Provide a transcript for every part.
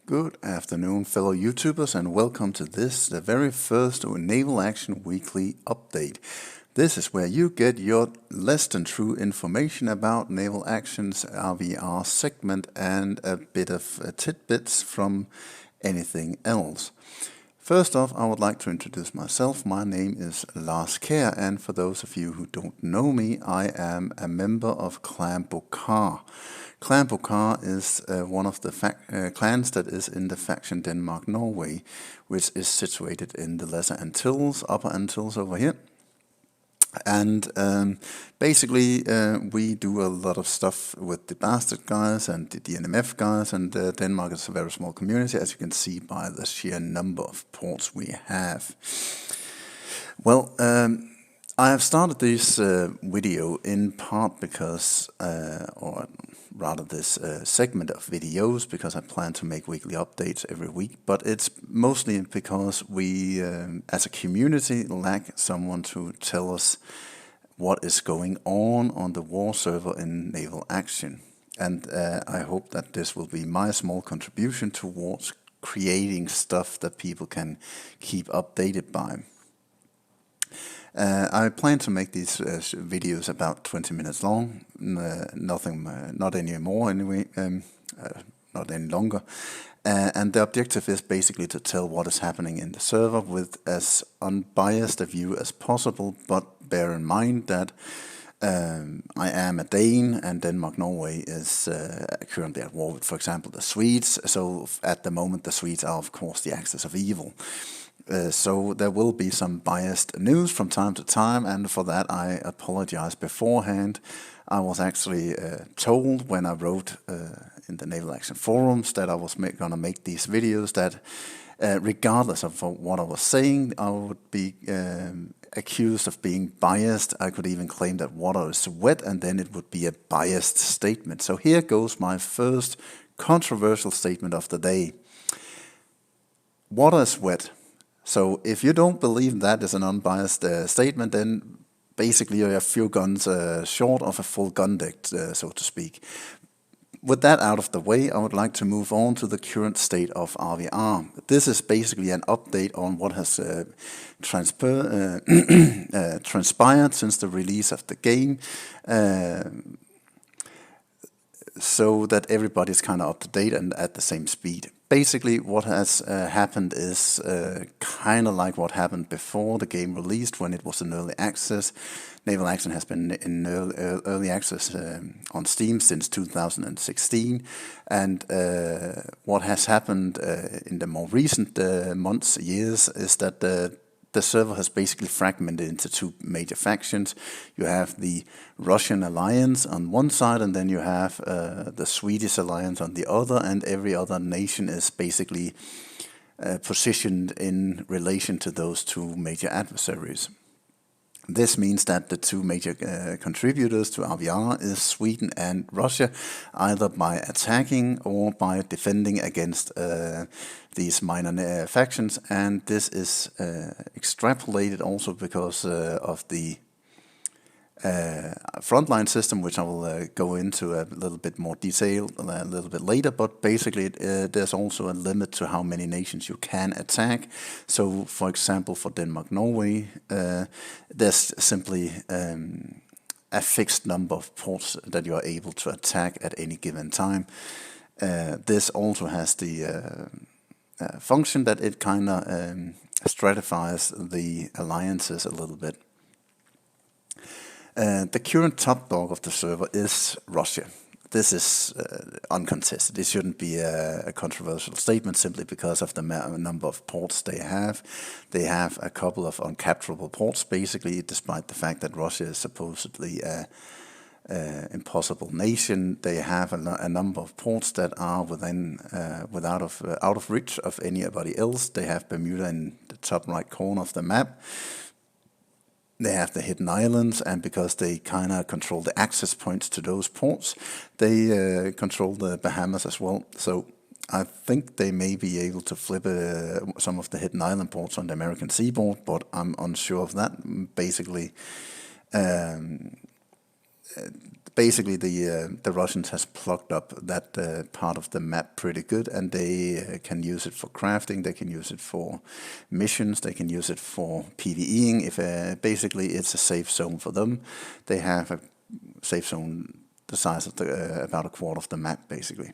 Good afternoon, fellow YouTubers, and welcome to this, the very first Naval Action Weekly Update. This is where you get your less than true information about Naval Action's RVR segment and a bit of tidbits from anything else. First off, I would like to introduce myself. My name is Lars Kjær, and for those of you who don't know me, I am a member of Clan Bokar. Clan Bokar is one of the clans that is in the faction Denmark-Norway, which is situated in the Lesser Antilles, Upper Antilles over here. And basically, we do a lot of stuff with the Bastard guys and the DNMF guys, and Denmark is a very small community, as you can see by the sheer number of ports we have. Well, I have started this video in part because, or rather this segment of videos, because I plan to make weekly updates every week, but it's mostly because we, as a community, lack someone to tell us what is going on the war server in Naval Action. And I hope that this will be my small contribution towards creating stuff that people can keep updated by. I plan to make these videos about 20 minutes long, not any more anyway, not any longer. And the objective is basically to tell what is happening in the server with as unbiased a view as possible, but bear in mind that I am a Dane, and Denmark-Norway is currently at war with, for example, the Swedes. So at the moment, the Swedes are, of course, the axis of evil. So there will be some biased news from time to time, and for that I apologize beforehand. I was actually told when I wrote in the Naval Action forums that I was going to make these videos that regardless of what I was saying, I would be accused of being biased. I could even claim that water is wet, and then it would be a biased statement. So here goes my first controversial statement of the day. Water is wet. So if you don't believe that is an unbiased statement, then basically you're a few guns short of a full gun deck, so to speak. With that out of the way, I would like to move on to the current state of RVR. This is basically an update on what has transpired since the release of the game, so that everybody's kind of up to date and at the same speed. Basically, what has happened is kind of like what happened before the game released when it was in early access. Naval Action has been in early access on Steam since 2016, and what has happened in the more recent months, years, is that the server has basically fragmented into two major factions. You have the Russian alliance on one side, and then you have the Swedish alliance on the other, and every other nation is basically positioned in relation to those two major adversaries. This means that the two major contributors to RVR is Sweden and Russia, either by attacking or by defending against these minor factions, and this is extrapolated also because of the frontline system, which I will go into a little bit more detail a little bit later, but basically there's also a limit to how many nations you can attack. So for example, for Denmark-Norway, there's simply a fixed number of ports that you are able to attack at any given time. This also has the function that it kind of stratifies the alliances a little bit. The current top dog of the server is Russia. This is uncontested. It shouldn't be a controversial statement simply because of the number of ports they have. They have a couple of uncapturable ports, basically, despite the fact that Russia is supposedly impossible nation. They have a number of ports that are out of reach of anybody else. They have Bermuda in the top right corner of the map. They have the hidden islands, and because they kind of control the access points to those ports, they control the Bahamas as well. So I think they may be able to flip some of the hidden island ports on the American seaboard, but I'm unsure of that. Basically, basically the Russians has plugged up that part of the map pretty good, and they can use it for crafting. They can use it for missions. They can use it for PvEing. If basically it's a safe zone for them, they have a safe zone the size of about a quarter of the map, basically.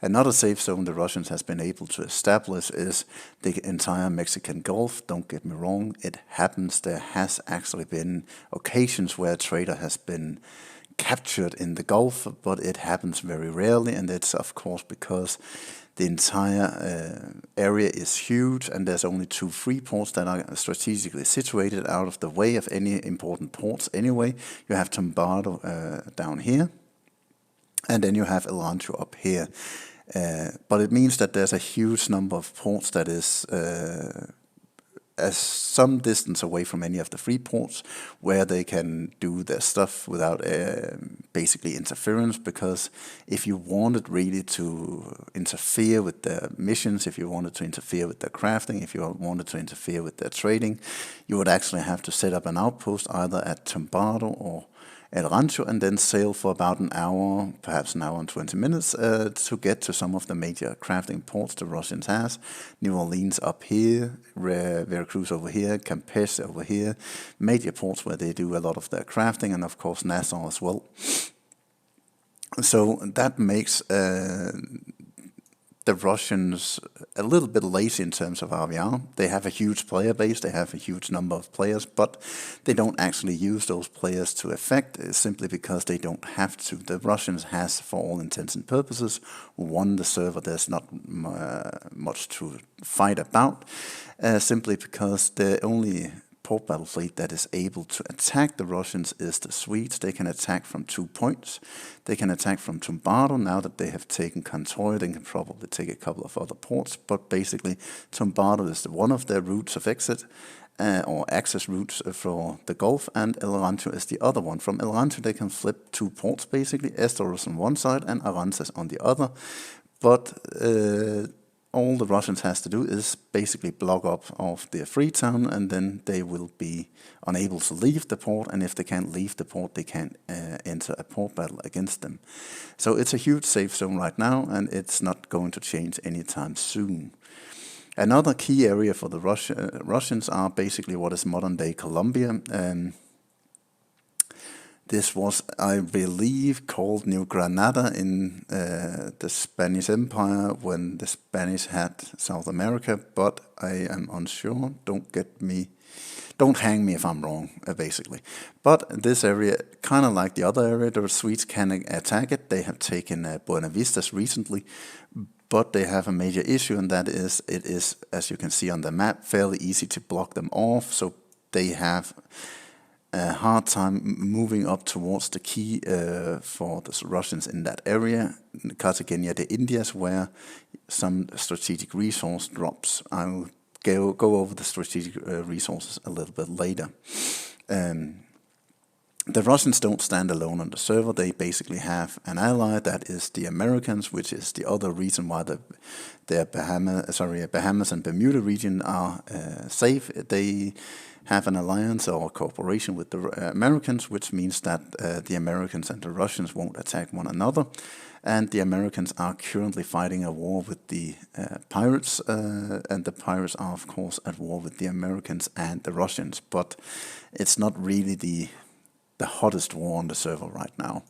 Another safe zone the Russians has been able to establish is the entire Mexican Gulf. Don't get me wrong, it happens. There has actually been occasions where a trader has been captured in the Gulf, but it happens very rarely, and it's of course because the entire area is huge, and there's only 2 free ports that are strategically situated out of the way of any important ports anyway. You have Tombardo down here, and then you have Elancho up here. But it means that there's a huge number of ports that is as some distance away from any of the free ports, where they can do their stuff without basically interference. Because if you wanted really to interfere with their missions, if you wanted to interfere with their crafting, if you wanted to interfere with their trading, you would actually have to set up an outpost either at Tombardo or El Rancho, and then sail for about an hour, perhaps an hour and 20 minutes, to get to some of the major crafting ports the Russians has. New Orleans up here, Veracruz over here, Campeche over here, major ports where they do a lot of their crafting, and of course Nassau as well. So that makes the Russians a little bit lazy in terms of RVR. They have a huge player base, they have a huge number of players, but they don't actually use those players to effect, simply because they don't have to. The Russians has, for all intents and purposes, won the server. There's not much to fight about, simply because the only port battle fleet that is able to attack the Russians is the Swedes. They can attack from 2 points. They can attack from Tombardo. Now that they have taken Cantoya, they can probably take a couple of other ports, but basically Tombardo is one of their routes of exit, or access routes for the Gulf, and El Rancho is the other one. From El Rancho they can flip 2 ports, basically, Esteros on one side and Aranzes on the other, but all the Russians has to do is basically block up of their Freetown, and then they will be unable to leave the port, and if they can't leave the port, they can't enter a port battle against them. So it's a huge safe zone right now, and it's not going to change anytime soon. Another key area for the Russians are basically what is modern-day Colombia. This was, I believe, called New Granada in the Spanish Empire when the Spanish had South America, but I am unsure. Don't hang me if I'm wrong, basically. But this area, kind of like the other area, the Swedes can attack it. They have taken Buena Vistas recently, but they have a major issue, and that is, it is, as you can see on the map, fairly easy to block them off, so they have a hard time moving up towards the key for the Russians in that area, Cartagena de Indias, where some strategic resource drops. I'll go over the strategic resources a little bit later. The Russians don't stand alone on the server. They basically have an ally, that is the Americans, which is the other reason why the Bahamas and Bermuda region are safe. They have an alliance or a cooperation with the Americans, which means that the Americans and the Russians won't attack one another. And the Americans are currently fighting a war with the pirates, and the pirates are, of course, at war with the Americans and the Russians. But it's not really the hottest war on the server right now.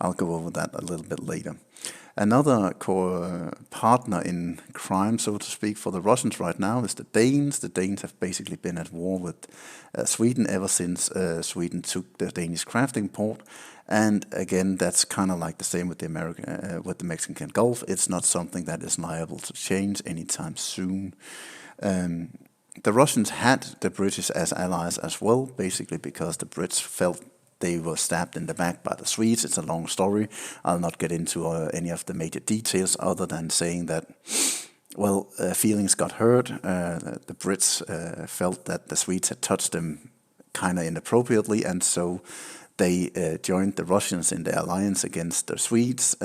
I'll go over that a little bit later. Another partner in crime, so to speak, for the Russians right now is the Danes. The Danes have basically been at war with Sweden ever since Sweden took the Danish crafting port. And again, that's kind of like the same with the with the Mexican Gulf. It's not something that is liable to change anytime soon. The Russians had the British as allies as well, basically because the Brits felt they were stabbed in the back by the Swedes. It's a long story. I'll not get into any of the major details other than saying that, well, feelings got hurt. The Brits felt that the Swedes had touched them kind of inappropriately, and so they joined the Russians in their alliance against the Swedes.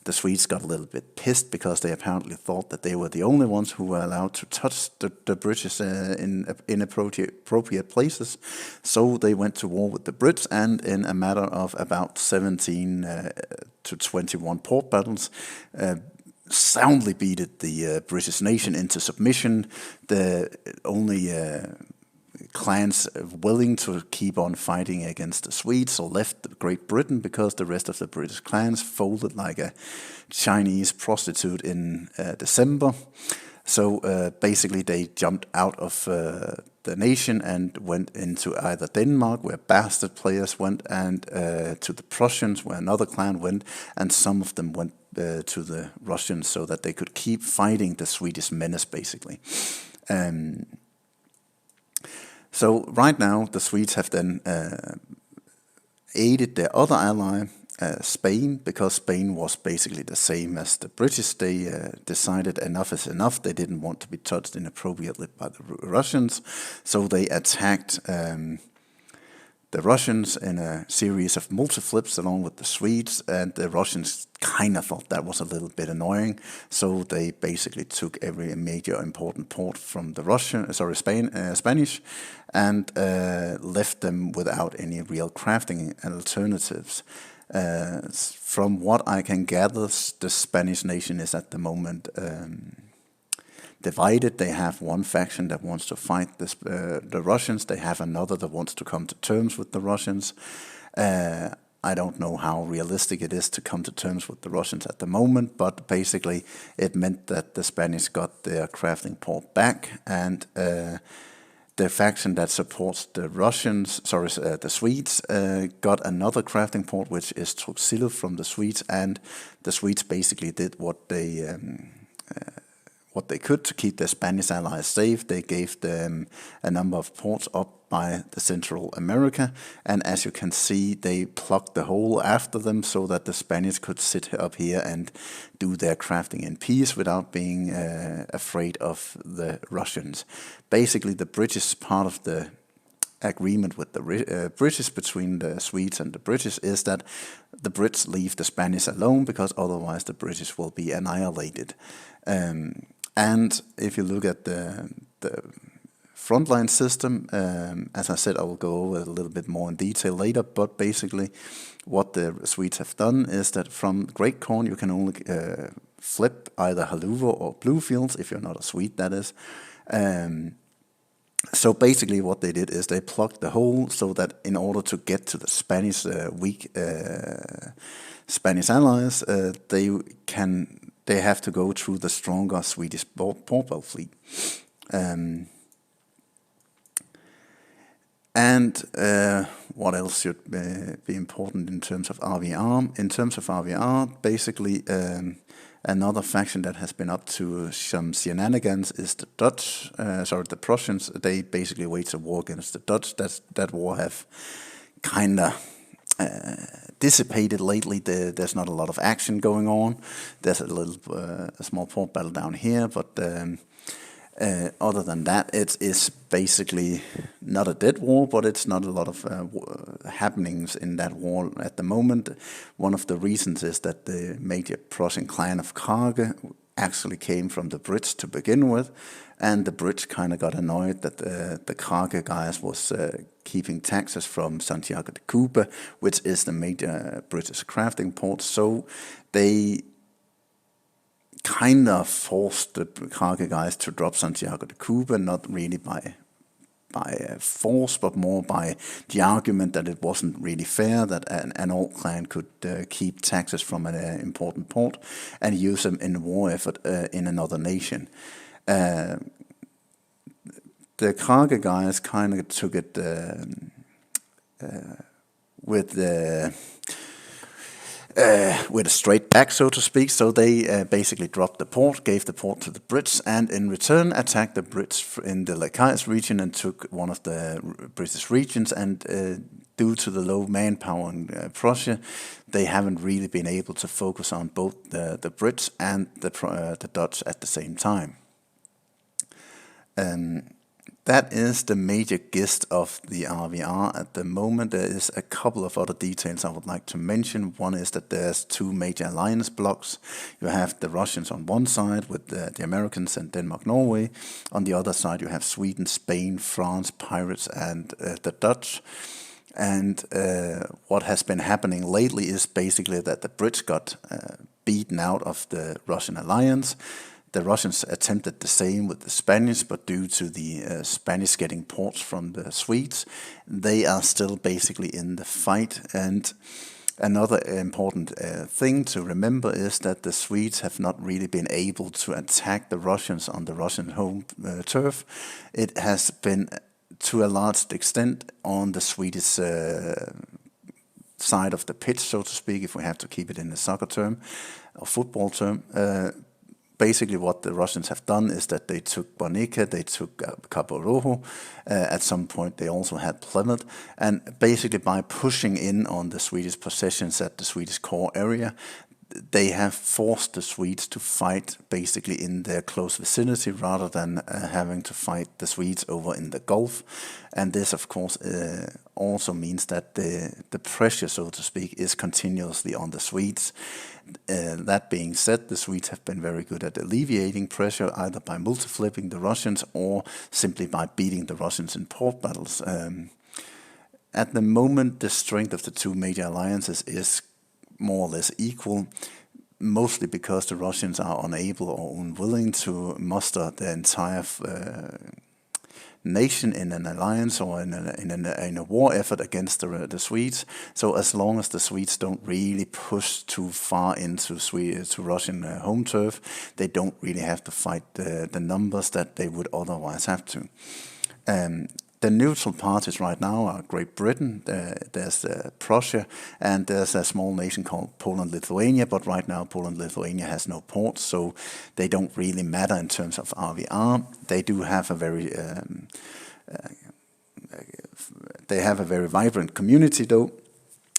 The Swedes got a little bit pissed because they apparently thought that they were the only ones who were allowed to touch the British in inappropriate places. So they went to war with the Brits, and in a matter of about 17 to 21 port battles, soundly beated the British nation into submission. The only clans willing to keep on fighting against the Swedes or left Great Britain, because the rest of the British clans folded like a Chinese prostitute in December. So basically they jumped out of the nation and went into either Denmark, where bastard players went, and to the Prussians, where another clan went, and some of them went to the Russians so that they could keep fighting the Swedish menace, basically. So right now, the Swedes have then aided their other ally, Spain, because Spain was basically the same as the British. They decided enough is enough. They didn't want to be touched inappropriately by the Russians, so they attacked the Russians in a series of multi-flips along with the Swedes, and the Russians kind of thought that was a little bit annoying, so they basically took every major important port from the Spanish, and left them without any real crafting alternatives. From what I can gather, the Spanish nation is at the moment divided. They have one faction that wants to fight the Russians. They have another that wants to come to terms with the Russians. I don't know how realistic it is to come to terms with the Russians at the moment, but basically it meant that the Spanish got their crafting port back, and the faction that supports the the Swedes, got another crafting port, which is Truxillo from the Swedes, and the Swedes basically did what they could to keep their Spanish allies safe. They gave them a number of ports up by the Central America, and as you can see, they plugged the hole after them so that the Spanish could sit up here and do their crafting in peace without being afraid of the Russians. Basically, the British part of the agreement with the British, between the Swedes and the British, is that the Brits leave the Spanish alone, because otherwise the British will be annihilated. And if you look at the frontline system, as I said, I will go over it a little bit more in detail later, but basically what the Swedes have done is that from Great Corn you can only flip either Haluva or Bluefields, if you're not a Swede, that is. So basically what they did is they plugged the hole so that in order to get to the Spanish weak Spanish allies, they have to go through the stronger Swedish port fleet. And what else should be important in terms of RVR? In terms of RVR, basically another faction that has been up to some shenanigans is the the Prussians. They basically waged a war against the Dutch. That war have kind of dissipated lately. There's not a lot of action going on. There's a small port battle down here, but other than that, it is basically not a dead war, but it's not a lot of happenings in that war at the moment. One of the reasons is that the major Prussian clan of Karge actually came from the Brits to begin with, and the Brits kind of got annoyed that the Karge guys was keeping taxes from Santiago de Cuba, which is the major British crafting port, so they kind of forced the Karge guys to drop Santiago de Cuba, not really by force, but more by the argument that it wasn't really fair that an old clan could keep taxes from an important port and use them in a war effort in another nation. The Karge guys kind of took it with a straight back, so to speak. So they basically dropped the port, gave the port to the Brits, and in return attacked the Brits in the Lacais region and took one of the British regions. And due to the low manpower in Prussia, they haven't really been able to focus on both the Brits and the Dutch at the same time. that is the major gist of the RVR at the moment. There is a couple of other details I would like to mention. One is that there's two major alliance blocks. You have the Russians on one side with the Americans and Denmark, Norway. On the other side you have Sweden, Spain, France, pirates, and the Dutch. And what has been happening lately is basically that the Brits got beaten out of the Russian alliance. The Russians attempted the same with the Spanish, but due to the Spanish getting ports from the Swedes, they are still basically in the fight. And another important thing to remember is that the Swedes have not really been able to attack the Russians on the Russian home turf. It has been to a large extent on the Swedish side of the pitch, so to speak, if we have to keep it in the soccer term or football term. Basically what the Russians have done is that they took Bornica, they took Cabo Rojo, at some point they also had Plymouth, and basically by pushing in on the Swedish possessions at the Swedish core area, they have forced the Swedes to fight basically in their close vicinity rather than having to fight the Swedes over in the Gulf. And this, of course, also means that the pressure, so to speak, is continuously on the Swedes. That being said, the Swedes have been very good at alleviating pressure, either by multi-flipping the Russians or simply by beating the Russians in port battles. At the moment, the strength of the two major alliances is more or less equal, mostly because the Russians are unable or unwilling to muster the entire nation in an alliance or in a war effort against the Swedes. So as long as the Swedes don't really push too far into Russian home turf, they don't really have to fight the numbers that they would otherwise have to. The neutral parties right now are Great Britain, there's Prussia, and there's a small nation called Poland-Lithuania, but right now Poland-Lithuania has no ports, so they don't really matter in terms of RVR. They do have a very vibrant community though,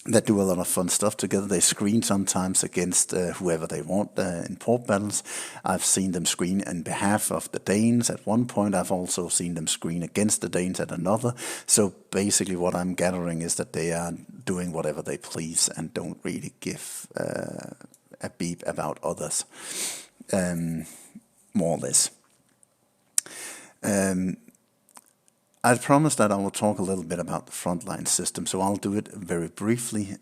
that do a lot of fun stuff together. They screen sometimes against whoever they want in port battles. I've seen them screen in behalf of the Danes at one point. I've also seen them screen against the Danes at another. So basically what I'm gathering is that they are doing whatever they please and don't really give a beep about others, more or less. I promised that I will talk a little bit about the frontline system, so I'll do it very briefly.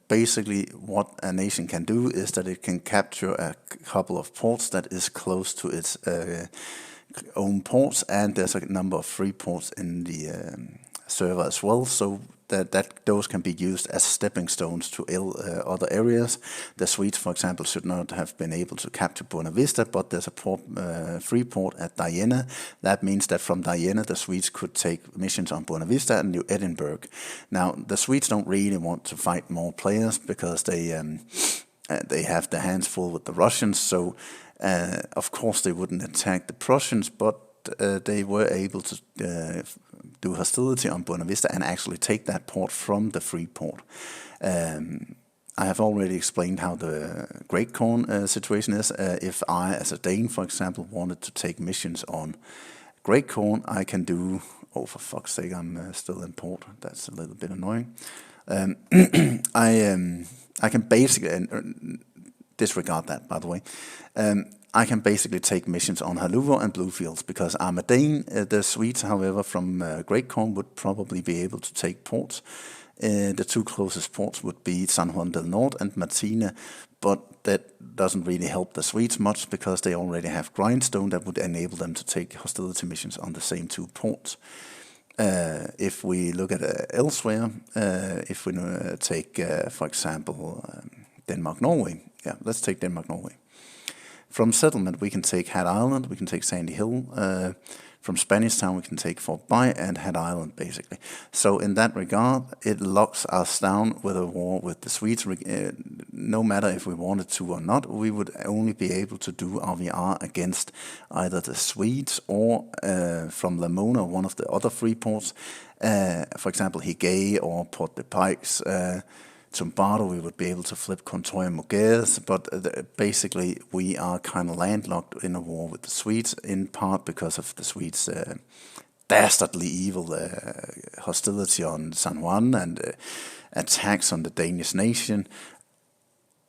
Basically, what a nation can do is that it can capture a couple of ports that is close to its own ports, and there's a number of free ports in the server as well, so that those can be used as stepping stones to other areas. The Swedes, for example, should not have been able to capture Buena Vista, but there's a free port at Diana. That means that from Diana, the Swedes could take missions on Buena Vista and New Edinburgh. Now, the Swedes don't really want to fight more players because they have their hands full with the Russians, so of course they wouldn't attack the Prussians, but they were able to do hostility on Buena Vista and actually take that port from the free port. I have already explained how the Great Corn situation is. If I, as a Dane, for example, wanted to take missions on Great Corn, I can do... Oh, for fuck's sake, I'm still in port. That's a little bit annoying. I can basically... disregard that, by the way. I can basically take missions on Haluvo and Bluefields because I'm a Dane. The Swedes, however, from Great Corn would probably be able to take ports. The two closest ports would be San Juan del Norte and Martina, but that doesn't really help the Swedes much because they already have Grindstone that would enable them to take hostility missions on the same two ports. If we look at elsewhere, if we take, for example, Denmark-Norway. Yeah, let's take Denmark-Norway. From settlement, we can take Hat Island, we can take Sandy Hill. From Spanish Town, we can take Fort Bay and Hat Island, basically. So in that regard, it locks us down with a war with the Swedes. No matter if we wanted to or not, we would only be able to do RVR against either the Swedes or from Lamona, one of the other free ports. For example, Higae or Port de Pikes. Zumbardo, we would be able to flip Contoy and Mugeres, but basically we are kind of landlocked in a war with the Swedes, in part because of the Swedes' dastardly evil hostility on San Juan and attacks on the Danish nation,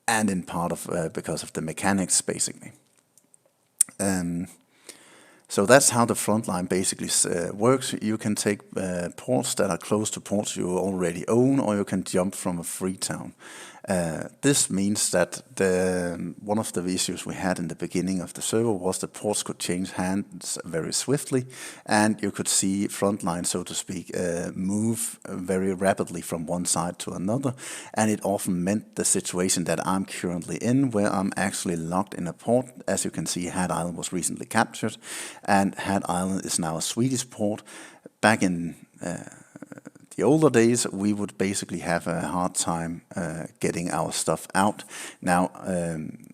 and in part of because of the mechanics, basically. So that's how the front line basically works. You can take ports that are close to ports you already own, or you can jump from a free town. This means that one of the issues we had in the beginning of the server was that ports could change hands very swiftly, and you could see frontline, so to speak, move very rapidly from one side to another, and it often meant the situation that I'm currently in, where I'm actually locked in a port. As you can see, Hat Island was recently captured, and Hat Island is now a Swedish port. Back in the older days, we would basically have a hard time getting our stuff out. Now,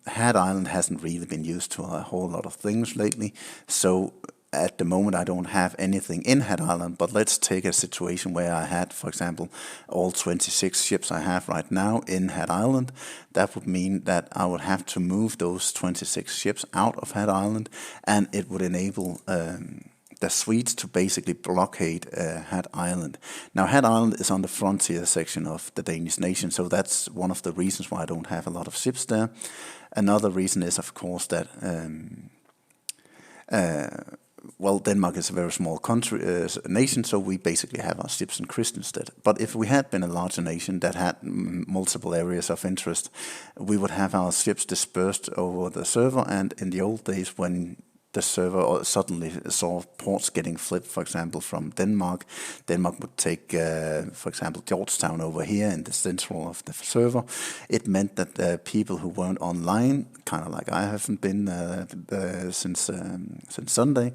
Hat Island hasn't really been used to a whole lot of things lately, so at the moment I don't have anything in Hat Island, but let's take a situation where I had, for example, all 26 ships I have right now in Hat Island. That would mean that I would have to move those 26 ships out of Hat Island, and it would enable the Swedes to basically blockade Hat Island. Now, Hat Island is on the frontier section of the Danish nation, so that's one of the reasons why I don't have a lot of ships there. Another reason is, of course, that well, Denmark is a very small country, nation, so we basically have our ships in Christiansted. But if we had been a larger nation that had multiple areas of interest, we would have our ships dispersed over the server. And in the old days, when the server suddenly saw ports getting flipped, for example, from Denmark, Denmark would take, for example, Georgetown over here in the central of the server. It meant that people who weren't online, kind of like I haven't been since Sunday,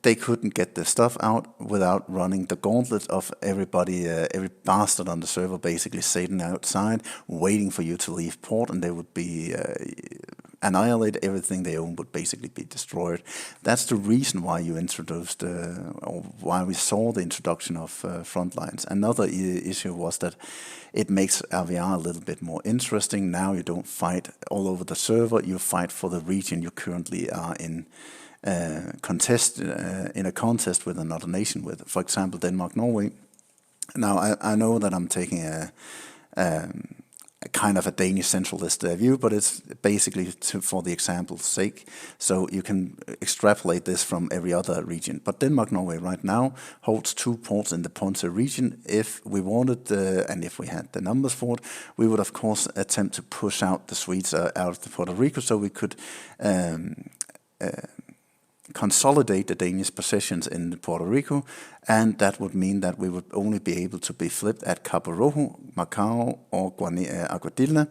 they couldn't get the stuff out without running the gauntlet of everybody, every bastard on the server basically sitting outside, waiting for you to leave port, and they would be annihilate. Everything they own would basically be destroyed. That's the reason why you introduced, or why we saw the introduction of front lines. Another issue was that it makes RVR a little bit more interesting. Now you don't fight all over the server, you fight for the region you currently are in. In a contest with another nation, with, for example, Denmark, Norway. Now, I know that I'm taking a kind of a Danish centralist view, but it's basically for the example's sake. So you can extrapolate this from every other region. But Denmark, Norway right now holds 2 ports in the Ponte region. If we wanted, and if we had the numbers for it, we would of course attempt to push out the Swedes out of the Puerto Rico, so we could consolidate the Danish possessions in Puerto Rico, and that would mean that we would only be able to be flipped at Cabo Rojo, Macau, or Aguadilla.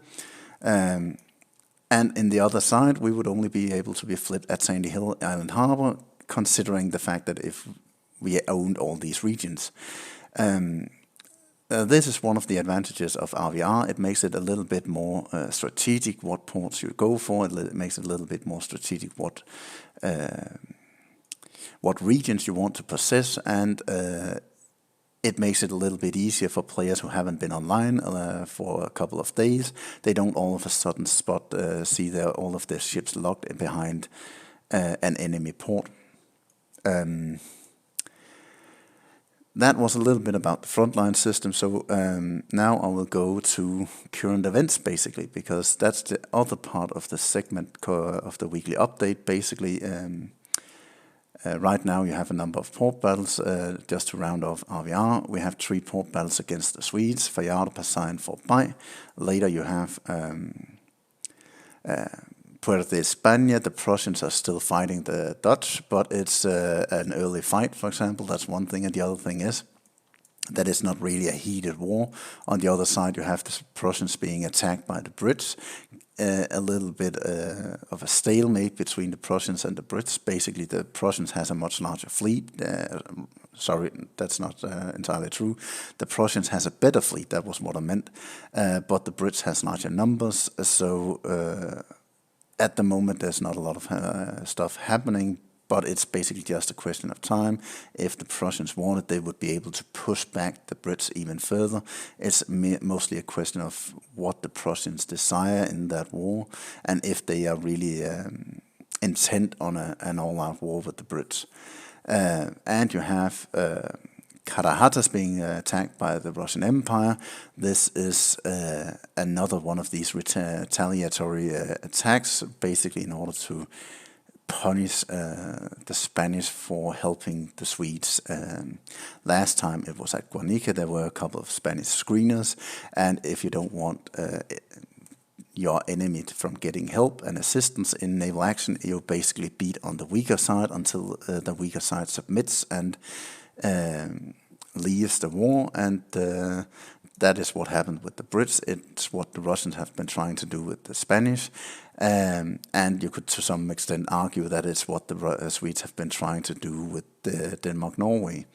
And in the other side, we would only be able to be flipped at Sandy Hill Island Harbor, considering the fact that if we owned all these regions. This is one of the advantages of RVR. It makes it a little bit more strategic what ports you go for. It makes it a little bit more strategic what regions you want to possess, and it makes it a little bit easier for players who haven't been online for a couple of days. They don't all of a sudden see all of their ships locked behind an enemy port. That was a little bit about the frontline system, so now I will go to current events, basically, because that's the other part of the segment of the weekly update. Basically, right now you have a number of port battles. Just to round off RVR, we have 3 port battles against the Swedes, Fajardo, Pasai, and Fort Bay. Later you have Puerto de España. The Prussians are still fighting the Dutch, but it's an early fight, for example. That's one thing, and the other thing is that it's not really a heated war. On the other side, you have the Prussians being attacked by the Brits. A little bit of a stalemate between the Prussians and the Brits. Basically, the Prussians has a much larger fleet. Sorry, that's not entirely true. The Prussians has a better fleet, that was what I meant. But the Brits has larger numbers, so at the moment, there's not a lot of stuff happening, but it's basically just a question of time. If the Prussians wanted, they would be able to push back the Brits even further. It's mostly a question of what the Prussians desire in that war, and if they are really intent on an all-out war with the Brits. And you have Karahatas being attacked by the Russian Empire. This is another one of these retaliatory attacks, basically in order to punish the Spanish for helping the Swedes. Last time it was at Guernica, there were a couple of Spanish screeners, and if you don't want your enemy from getting help and assistance in naval action, you basically beat on the weaker side until the weaker side submits and leaves the war, and that is what happened with the Brits. It's what the Russians have been trying to do with the Spanish, and you could to some extent argue that it's what the Swedes have been trying to do with Denmark-Norway.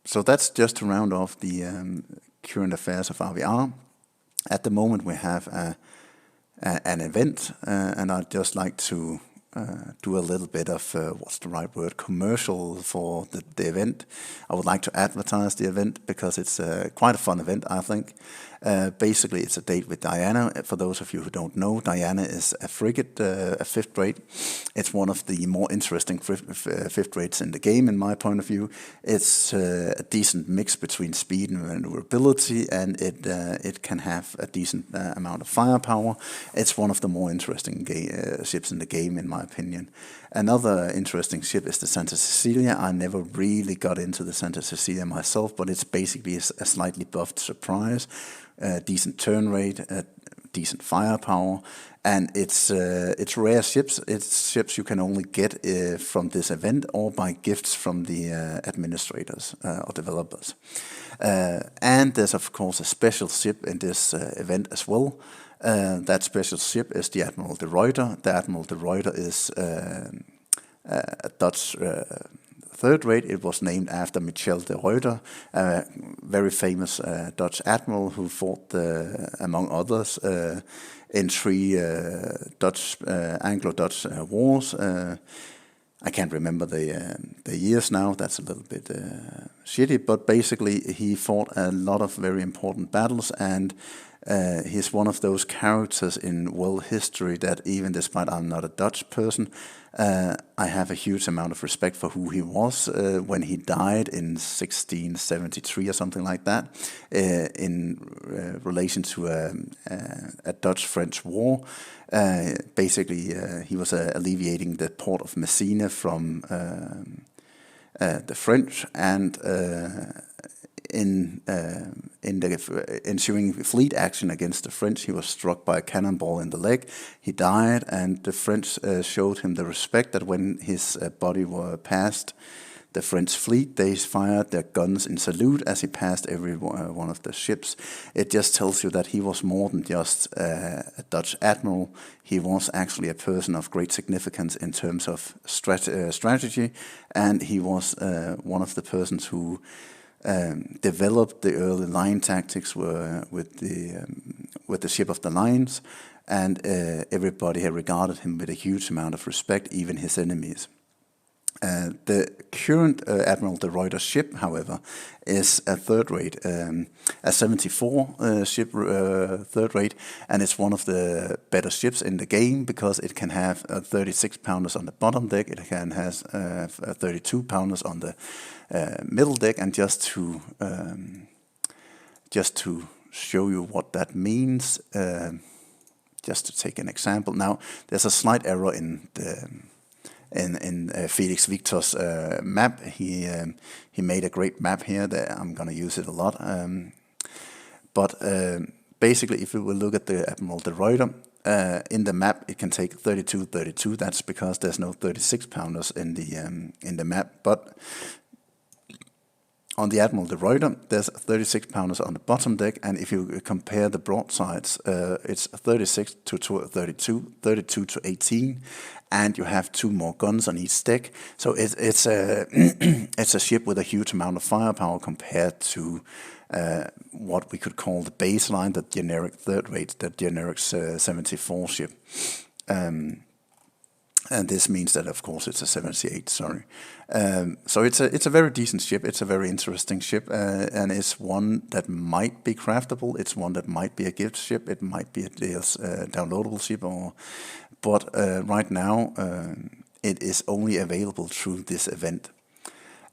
So that's just to round off the current affairs of RVR. At the moment we have an event, and I'd just like to do a little bit of, what's the right word, commercial for the event. I would like to advertise the event because it's quite a fun event, I think. Basically, it's a date with Diana. For those of you who don't know, Diana is a frigate, a fifth rate. It's one of the more interesting fifth rates in the game, in my point of view. It's a decent mix between speed and maneuverability, and it can have a decent amount of firepower. It's one of the more interesting ships in the game, in my opinion. Another interesting ship is the Santa Cecilia. I never really got into the Santa Cecilia myself, but it's basically a slightly buffed Surprise, decent turn rate, decent firepower, and it's rare ships. It's ships you can only get from this event or by gifts from the administrators or developers. And there's of course a special ship in this event as well. That special ship is the Admiral de Ruyter. The Admiral de Ruyter is a Dutch third rate. It was named after Michel de Ruyter, a very famous Dutch admiral who fought, among others, in three Anglo-Dutch wars. I can't remember the years now. That's a little bit shitty, but basically he fought a lot of very important battles, and he's one of those characters in world history that, even despite I'm not a Dutch person, I have a huge amount of respect for who he was when he died in 1673 or something like that, in relation to a Dutch-French war. Basically, he was alleviating the port of Messina from the French, and in the ensuing fleet action against the French, he was struck by a cannonball in the leg. He died, and the French showed him the respect that when his body were past the French fleet, they fired their guns in salute as he passed every one of the ships. It just tells you that he was more than just a Dutch admiral. He was actually a person of great significance in terms of strategy, and he was one of the persons who developed the early line tactics with the ship of the lines, and everybody had regarded him with a huge amount of respect, even his enemies. The current Admiral de Ruyter ship, however, is a third rate, a 74 ship third rate, and it's one of the better ships in the game because it can have 36 pounders on the bottom deck, it can have 32 pounders on the middle deck, and just to show you what that means, just to take an example. Now, there's a slight error in the Felix Victor's map. He made a great map here that I'm going to use it a lot. But basically, if we will look at the Admiral de Ruyter, in the map it can take 32. That's because there's no 36 pounders in the map. But on the Admiral de Ruyter, there's 36 pounders on the bottom deck, and if you compare the broadsides, it's 36 to 32, 32 to 18, and you have 2 more guns on each deck. So it's a it's a ship with a huge amount of firepower compared to what we could call the baseline, the generic third rate, the generic 74 ship. And this means that, of course, it's a 78. Sorry. So it's a very decent ship. It's a very interesting ship, and it's one that might be craftable. It's one that might be a gift ship. It might be a downloadable ship. But right now, it is only available through this event.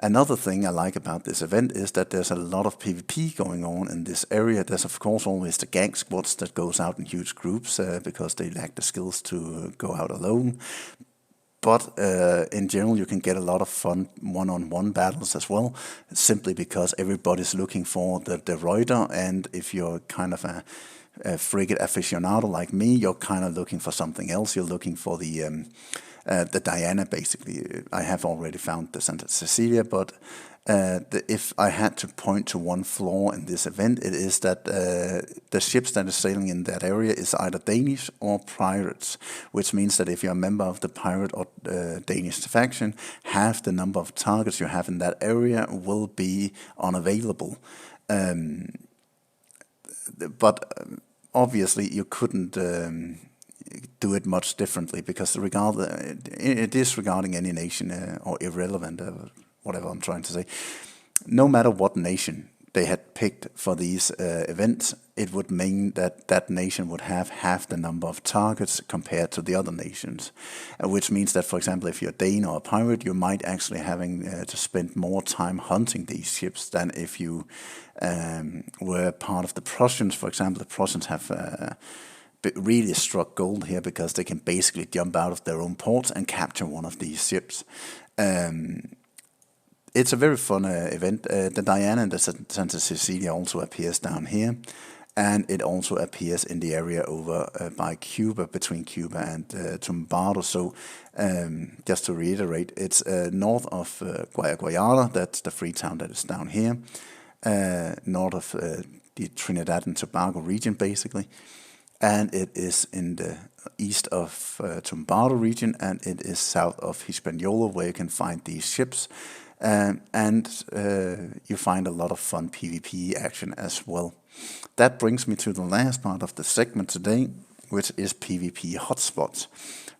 Another thing I like about this event is that there's a lot of PvP going on in this area. There's of course always the gang squads that goes out in huge groups because they lack the skills to go out alone. But in general, you can get a lot of fun one-on-one battles as well, simply because everybody's looking for the Reuter, and if you're kind of a frigate aficionado like me, you're kind of looking for something else. You're looking for the Diana, basically. I have already found the Santa Cecilia, but if I had to point to one flaw in this event, it is that the ships that are sailing in that area is either Danish or pirates, which means that if you're a member of the pirate or Danish faction, half the number of targets you have in that area will be unavailable. But obviously you couldn't do it much differently, because it is regarding any nation or irrelevant, whatever I'm trying to say. No matter what nation they had picked for these events, it would mean that that nation would have half the number of targets compared to the other nations, which means that, for example, if you're a Dane or a pirate, you might actually having to spend more time hunting these ships than if you were part of the Prussians. For example, the Prussians have really struck gold here because they can basically jump out of their own ports and capture one of these ships. It's a very fun event. The Diana and the Santa Cecilia also appears down here, and it also appears in the area over by Cuba, between Cuba and Tumbado. So just to reiterate, it's north of Guayana, that's the free town that is down here, north of the Trinidad and Tobago region, basically. And it is in the east of Tumbado region, and it is south of Hispaniola, where you can find these ships. And you find a lot of fun PvP action as well. That brings me to the last part of the segment today, which is PvP hotspots.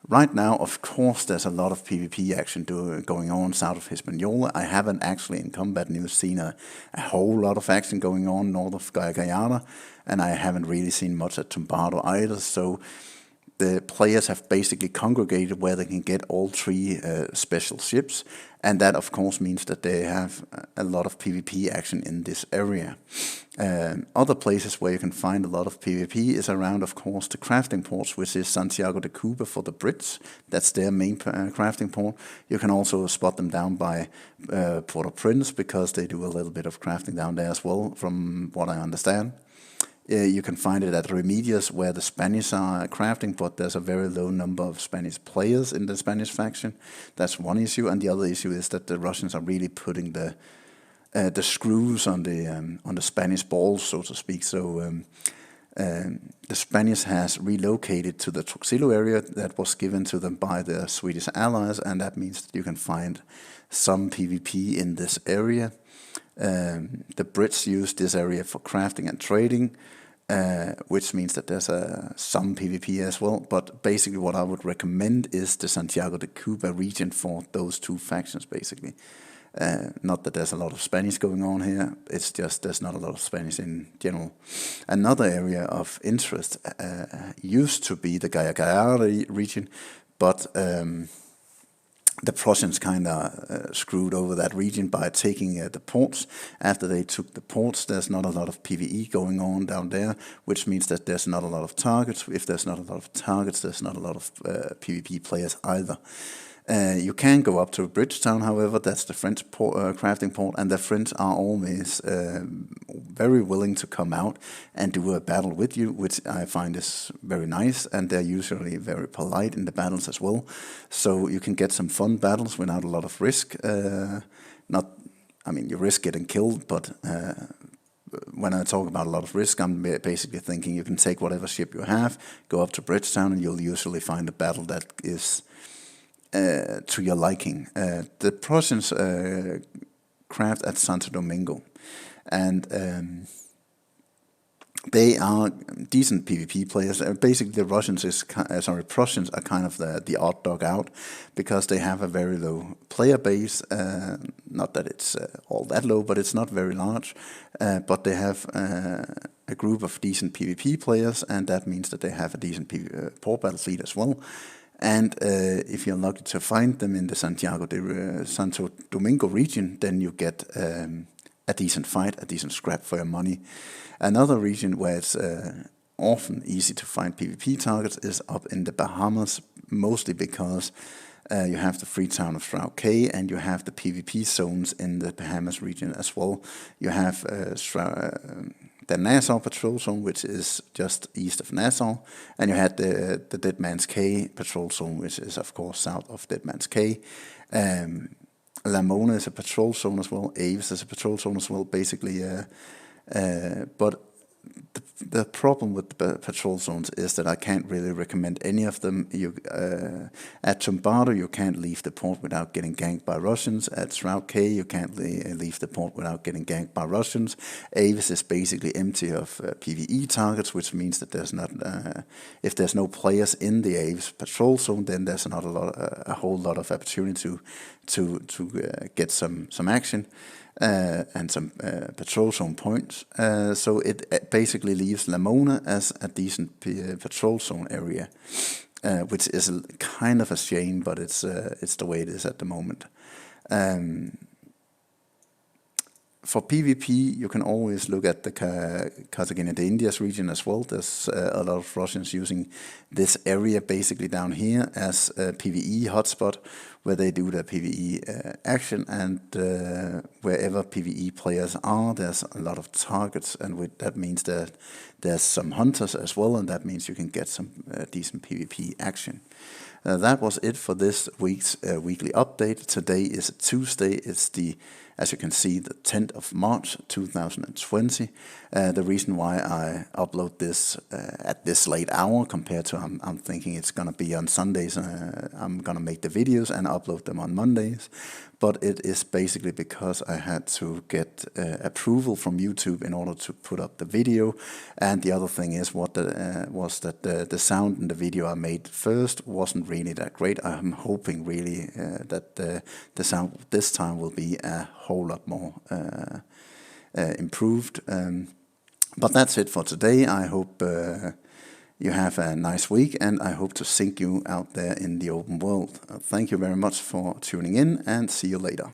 Right now, of course, there's a lot of PvP action going on south of Hispaniola. I haven't actually in combat news seen a whole lot of action going on north of Guyana, and I haven't really seen much at Tumbado either. So the players have basically congregated where they can get all three special ships, and that of course means that they have a lot of PvP action in this area. Other places where you can find a lot of PvP is around, of course, the crafting ports, which is Santiago de Cuba for the Brits. That's their main crafting port. You can also spot them down by Port-au-Prince, because they do a little bit of crafting down there as well, from what I understand. You can find it at Remedios, where the Spanish are crafting, but there's a very low number of Spanish players in the Spanish faction. That's one issue, and the other issue is that the Russians are really putting the screws on the Spanish balls, so to speak. So the Spanish has relocated to the Truxillo area that was given to them by their Swedish allies, and that means that you can find some PvP in this area. The Brits use this area for crafting and trading, which means that there's some PvP as well. But basically what I would recommend is the Santiago de Cuba region for those two factions, basically. Not that there's a lot of Spanish going on here, it's just there's not a lot of Spanish in general. Another area of interest used to be the Guyana region, but the Prussians kind of screwed over that region by taking the ports. After they took the ports, there's not a lot of PvE going on down there, which means that there's not a lot of targets. If there's not a lot of targets, there's not a lot of PvP players either. You can go up to Bridgetown, however, that's the French crafting port, and the French are always very willing to come out and do a battle with you, which I find is very nice, and they're usually very polite in the battles as well. So you can get some fun battles without a lot of risk. You risk getting killed, but when I talk about a lot of risk, I'm basically thinking you can take whatever ship you have, go up to Bridgetown, and you'll usually find a battle that is to your liking. The Prussians craft at Santo Domingo, and they are decent PvP players. Basically, the Prussians are kind of the odd dog out, because they have a very low player base. Not that it's all that low, but it's not very large. But they have a group of decent PvP players, and that means that they have a decent port battle fleet as well. And if you're lucky to find them in the Santo Domingo region, then you get a decent fight, a decent scrap for your money. Another region where it's often easy to find PvP targets is up in the Bahamas, mostly because you have the free town of Shroud Cay, and you have the PvP zones in the Bahamas region as well. You have the Nassau patrol zone, which is just east of Nassau, and you had the Dead Man's Cay patrol zone, which is of course south of Dead Man's Cay. Lamona is a patrol zone as well. Aves is a patrol zone as well, basically. But the problem with the patrol zones is that I can't really recommend any of them. At Tumbardo, you can't leave the port without getting ganked by Russians. At Shroud Cay, you can't leave the port without getting ganked by Russians. Avis is basically empty of PvE targets, which means that there's not, if there's no players in the Avis patrol zone, then there's not a whole lot of opportunity to get some action. And some patrol zone points. So it basically leaves Lamona as a decent patrol zone area, which is kind of a shame, but it's the way it is at the moment. For PvP, you can always look at the Cartagena de Indias region as well. There's a lot of Russians using this area basically down here as a PvE hotspot, where they do their PvE action, and wherever PvE players are, there's a lot of targets, and that means that there's some hunters as well, and that means you can get some decent PvP action. That was it for this week's weekly update. Today is Tuesday. It's as you can see, the 10th of March 2020. The reason why I upload this at this late hour compared to I'm thinking it's gonna be on Sundays. I'm gonna make the videos and upload them on Mondays. But it is basically because I had to get approval from YouTube in order to put up the video. And the other thing is was that the sound in the video I made first wasn't really that great. I'm hoping really that the sound this time will be a whole lot more improved. But that's it for today. I hope you have a nice week, and I hope to see you out there in the open world. Thank you very much for tuning in, and see you later.